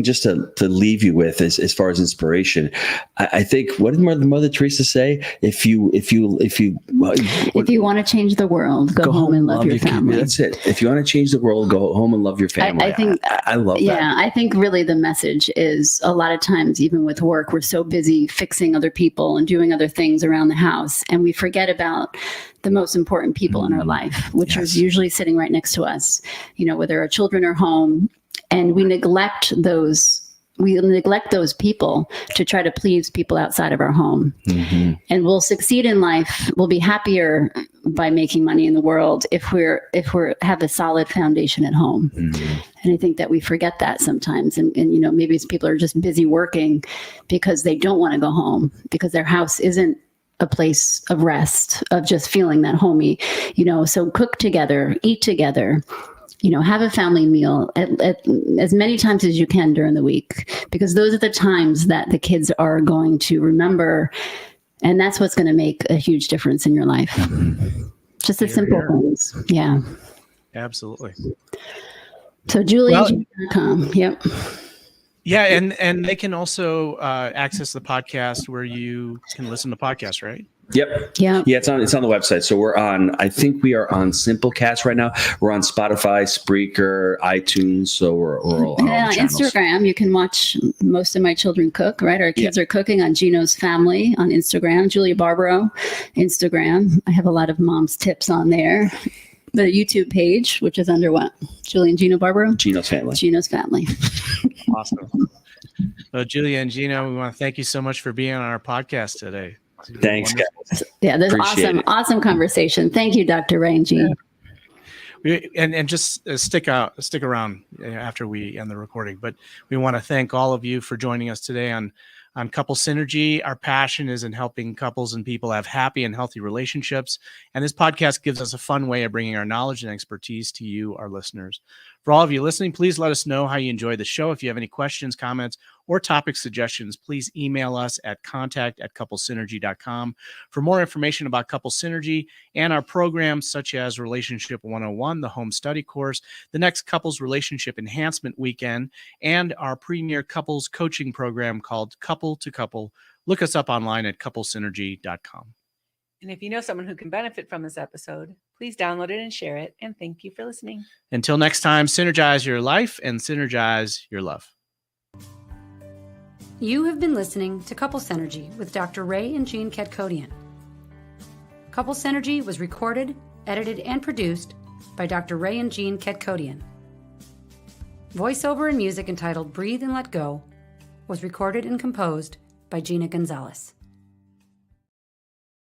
just to leave you with as far as inspiration. I think, what did Mother Teresa say? If you want to change the world, go home and love your family. That's it. If you want to change the world, go home and love your family. I think I love that. Yeah, I think really the message is, a lot of times, even with work, we're so busy fixing other people and doing other things around the house, and we forget about the most important people in our life, which is usually sitting right next to us, whether our children are home, and we neglect those people to try to please people outside of our home. And we'll succeed in life. We'll be happier by making money in the world if we have a solid foundation at home. And I think that we forget that sometimes. And maybe people are just busy working because they don't want to go home, because their house isn't a place of rest, of just feeling that homey, so cook together, eat together, have a family meal at as many times as you can during the week, because those are the times that the kids are going to remember. And that's what's going to make a huge difference in your life. Just the simple things. Yeah. Absolutely. So JuliaandGino.com. Yep. Yeah, and they can also access the podcast where you can listen to podcasts, right? Yep. Yeah. Yeah, it's on the website. So I think we are on Simplecast right now. We're on Spotify, Spreaker, iTunes. So we're all on all the channels. Instagram, you can watch most of my children cook, right? Our kids are cooking on Gino's Family on Instagram, Julia Barbaro, Instagram. I have a lot of mom's tips on there. The YouTube page, which is under what? Julia and Gino Barbaro? Gino's Family. Gino's Family. Awesome. So Julia and Gino, we want to thank you so much for being on our podcast today. Thanks, guys. Yeah, this Appreciate awesome conversation. Thank you, Dr. Ray and Jean. And just stick around after we end the recording. But we want to thank all of you for joining us today on On Couple Synergy, our passion is in helping couples and people have happy and healthy relationships. And this podcast gives us a fun way of bringing our knowledge and expertise to you, our listeners. For all of you listening, please let us know how you enjoy the show. If you have any questions, comments, or topic suggestions, please email us at contact@couplesynergy.com. For more information about Couple Synergy and our programs such as Relationship 101, the home study course, the next Couples Relationship Enhancement Weekend, and our premier couples coaching program called Couple to Couple, look us up online at couplesynergy.com. And if you know someone who can benefit from this episode, please download it and share it. And thank you for listening. Until next time, synergize your life and synergize your love. You have been listening to Couple Synergy with Dr. Ray and Jean Ketkodian. Couple Synergy was recorded, edited, and produced by Dr. Ray and Jean Ketkodian. Voiceover and music entitled Breathe and Let Go was recorded and composed by Gina Gonzalez.